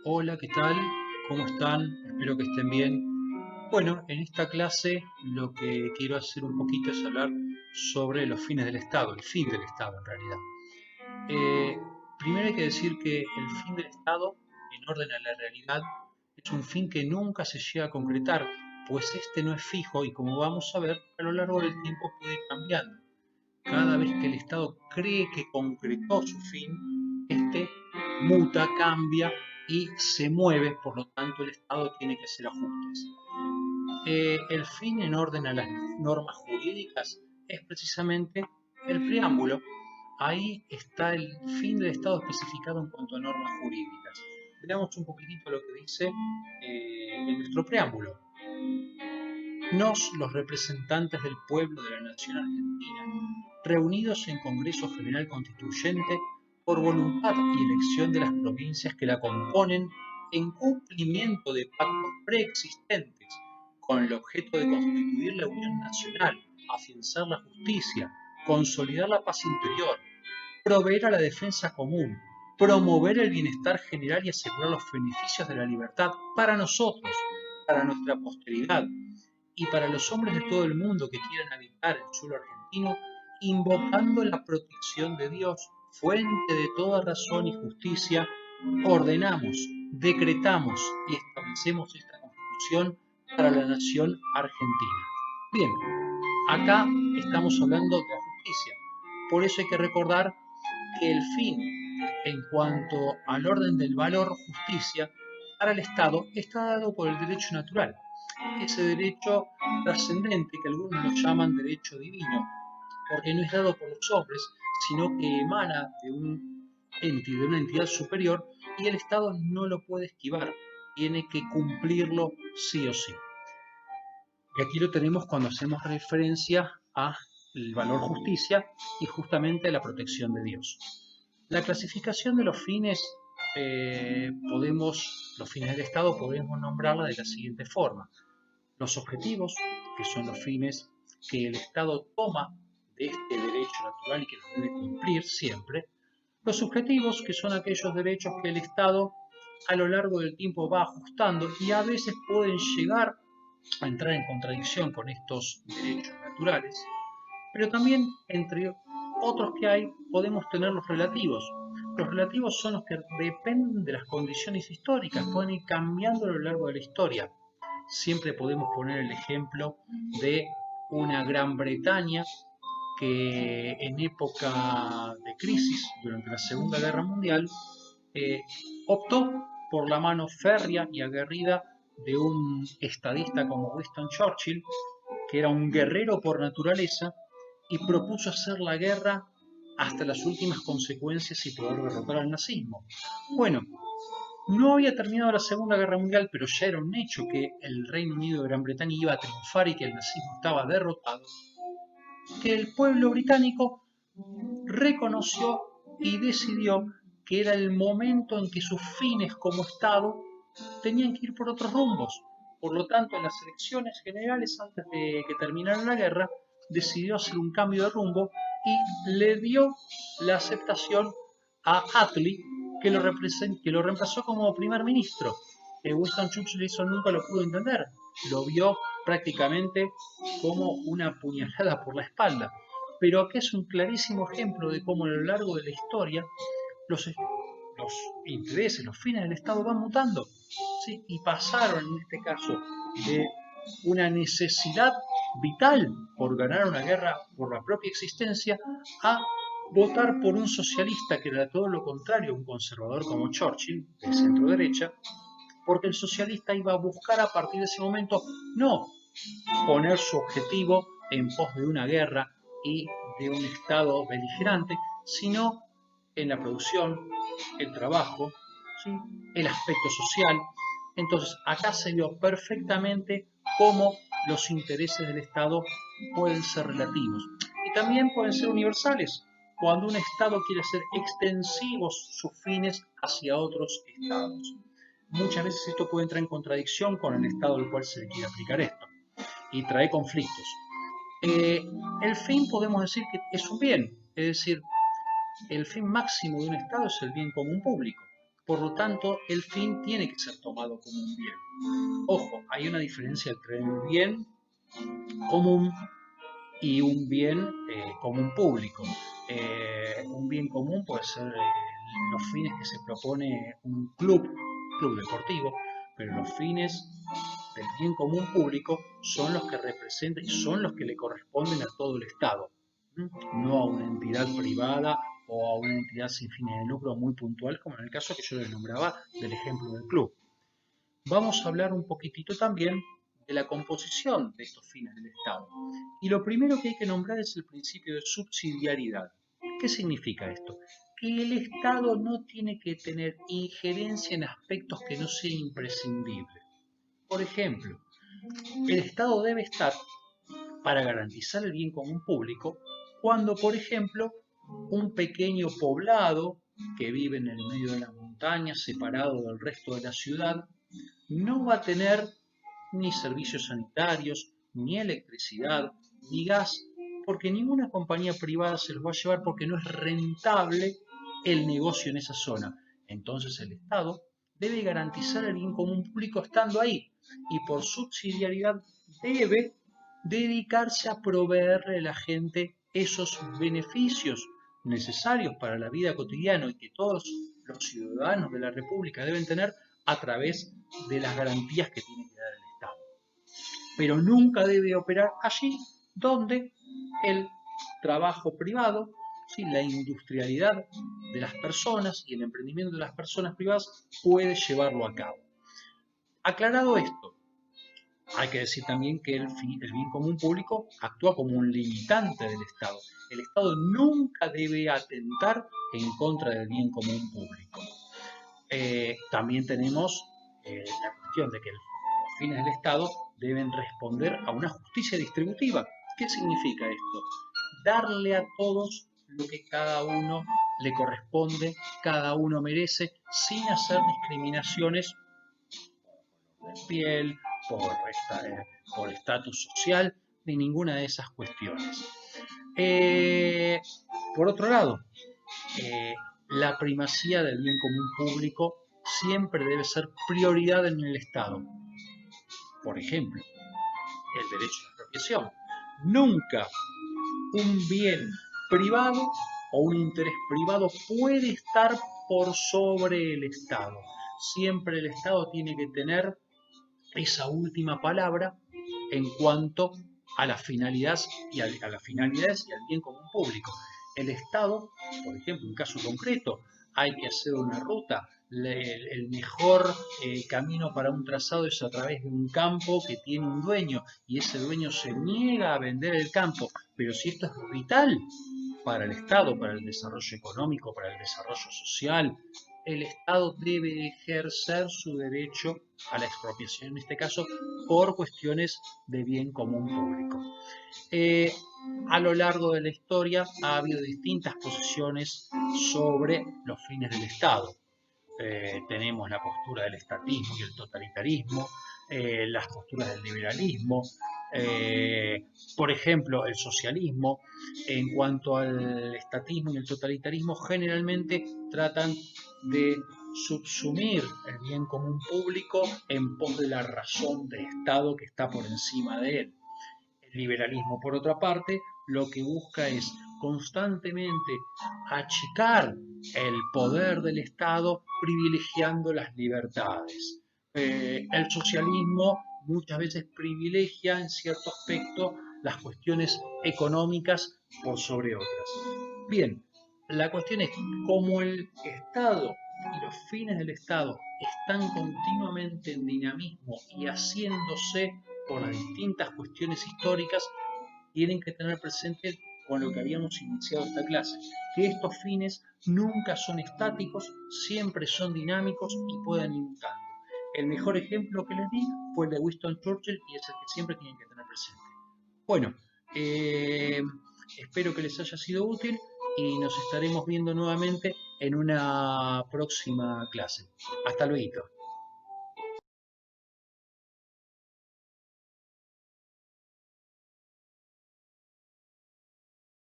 Hola, ¿qué tal? ¿Cómo están? Espero que estén bien. Bueno, en esta clase lo que quiero hacer un poquito es hablar sobre los fines del Estado, el fin del Estado en realidad. Eh, Primero hay que decir que el fin del Estado, en orden a la realidad, es un fin que nunca se llega a concretar, pues este no es fijo y como vamos a ver, a lo largo del tiempo puede ir cambiando. Cada vez que el Estado cree que concretó su fin, este muta, cambia y se mueve, por lo tanto el Estado tiene que hacer ajustes. El fin en orden a las normas jurídicas es precisamente el preámbulo. Ahí está el fin del Estado especificado en cuanto a normas jurídicas. Veamos un poquitito lo que dice en nuestro preámbulo. Nos, los representantes del pueblo de la nación argentina, reunidos en Congreso General Constituyente, por voluntad y elección de las provincias que la componen, en cumplimiento de pactos preexistentes, con el objeto de constituir la Unión Nacional, afianzar la justicia, consolidar la paz interior, proveer a la defensa común, promover el bienestar general y asegurar los beneficios de la libertad para nosotros, para nuestra posteridad, y para los hombres de todo el mundo que quieran habitar el suelo argentino, invocando la protección de Dios, fuente de toda razón y justicia, ordenamos, decretamos y establecemos esta constitución para la nación argentina. Bien, acá estamos hablando de la justicia. Por eso hay que recordar que el fin en cuanto al orden del valor justicia para el Estado está dado por el derecho natural, ese derecho trascendente que algunos lo llaman derecho divino, porque no es dado por los hombres, sino que emana de de una entidad superior y el Estado no lo puede esquivar, tiene que cumplirlo sí o sí. Y aquí lo tenemos cuando hacemos referencia a el valor justicia y justamente la protección de Dios. La clasificación de los fines, los fines del Estado podemos nombrarla de la siguiente forma. Los objetivos, que son los fines que el Estado toma de este derecho natural y que los debe cumplir siempre. Los subjetivos, que son aquellos derechos que el Estado a lo largo del tiempo va ajustando y a veces pueden llegar a entrar en contradicción con estos derechos naturales, pero también entre otros que hay podemos tener los relativos. Los relativos son los que dependen de las condiciones históricas, pueden ir cambiando a lo largo de la historia. Siempre podemos poner el ejemplo de una Gran Bretaña que en época de crisis, durante la Segunda Guerra Mundial, eh, optó por la mano férrea y aguerrida de un estadista como Winston Churchill, que era un guerrero por naturaleza, y propuso hacer la guerra hasta las últimas consecuencias y poder derrotar al nazismo. Bueno, no había terminado la Segunda Guerra Mundial, pero ya era un hecho que el Reino Unido de Gran Bretaña iba a triunfar y que el nazismo estaba derrotado, que el pueblo británico reconoció y decidió que era el momento en que sus fines como Estado tenían que ir por otros rumbos. Por lo tanto, en las elecciones generales, antes de que terminara la guerra, decidió hacer un cambio de rumbo y le dio la aceptación a Attlee, que lo reemplazó como primer ministro. Winston Churchill eso nunca lo pudo entender, lo vio prácticamente como una puñalada por la espalda. Pero aquí es un clarísimo ejemplo de cómo a lo largo de la historia los, los intereses, los fines del Estado van mutando, ¿sí? Y pasaron en este caso de una necesidad vital por ganar una guerra por la propia existencia a votar por un socialista que era todo lo contrario, un conservador como Churchill, de centro derecha, porque el socialista iba a buscar a partir de ese momento no poner su objetivo en pos de una guerra y de un Estado beligerante, sino en la producción, el trabajo, ¿sí? El aspecto social. Entonces, acá se vio perfectamente cómo los intereses del Estado pueden ser relativos y también pueden ser universales, cuando un Estado quiere hacer extensivos sus fines hacia otros Estados. Muchas veces esto puede entrar en contradicción con el Estado al cual se le quiere aplicar esto y trae conflictos. Eh, el fin podemos decir que es un bien, es decir, el fin máximo de un Estado es el bien común público. Por lo tanto, el fin tiene que ser tomado como un bien. Ojo, hay una diferencia entre el bien común y un bien común público. Un bien común puede ser los fines que se propone un club deportivo, pero los fines del bien común público son los que representan y son los que le corresponden a todo el Estado, no a una entidad privada o a una entidad sin fines de lucro muy puntual, como en el caso que yo les nombraba del ejemplo del club. Vamos a hablar un poquitito también de la composición de estos fines del Estado. Y lo primero que hay que nombrar es el principio de subsidiariedad. ¿Qué significa esto? Que el Estado no tiene que tener injerencia en aspectos que no sean imprescindibles. Por ejemplo, el Estado debe estar para garantizar el bien común público cuando, por ejemplo, un pequeño poblado que vive en el medio de la montaña, separado del resto de la ciudad, no va a tener ni servicios sanitarios, ni electricidad, ni gas, porque ninguna compañía privada se los va a llevar porque no es rentable el negocio en esa zona. Entonces el Estado debe garantizar el bien común público estando ahí y por subsidiariedad debe dedicarse a proveerle a la gente esos beneficios necesarios para la vida cotidiana y que todos los ciudadanos de la República deben tener a través de las garantías que tiene que dar el Estado. Pero nunca debe operar allí donde el trabajo privado, ¿sí?, la industrialidad de las personas y el emprendimiento de las personas privadas puede llevarlo a cabo. Aclarado esto, hay que decir también que el bien común público actúa como un limitante del Estado. El Estado nunca debe atentar en contra del bien común público. También tenemos la cuestión de que los fines del Estado deben responder a una justicia distributiva. ¿Qué significa esto? Darle a todos lo que cada uno le corresponde, cada uno merece, sin hacer discriminaciones por piel, por estatus social, ni ninguna de esas cuestiones. Por otro lado, la primacía del bien común público siempre debe ser prioridad en el Estado. Por ejemplo, el derecho a la expropiación. Nunca un bien privado o un interés privado puede estar por sobre el Estado. Siempre el Estado tiene que tener esa última palabra en cuanto a las finalidades y al bien común público. El Estado, por ejemplo, en un caso concreto, hay que hacer una ruta, el mejor camino para un trazado es a través de un campo que tiene un dueño y ese dueño se niega a vender el campo, pero si esto es vital para el Estado, para el desarrollo económico, para el desarrollo social, el Estado debe ejercer su derecho a la expropiación, en este caso, por cuestiones de bien común público. A lo largo de la historia ha habido distintas posiciones sobre los fines del Estado. Tenemos la postura del estatismo y el totalitarismo, las posturas del liberalismo, por ejemplo, el socialismo. En cuanto al estatismo y el totalitarismo, generalmente tratan de subsumir el bien común público en pos de la razón de Estado que está por encima de él. El liberalismo, por otra parte, lo que busca es constantemente achicar el poder del Estado privilegiando las libertades. El socialismo muchas veces privilegia en cierto aspecto las cuestiones económicas por sobre otras. Bien, la cuestión es cómo el Estado y los fines del Estado están continuamente en dinamismo y haciéndose por las distintas cuestiones históricas, tienen que tener presente con lo que habíamos iniciado esta clase, que estos fines nunca son estáticos, siempre son dinámicos y pueden ir mutando. El mejor ejemplo que les di fue el de Winston Churchill y es el que siempre tienen que tener presente. Bueno, espero que les haya sido útil y nos estaremos viendo nuevamente en una próxima clase. Hasta luego.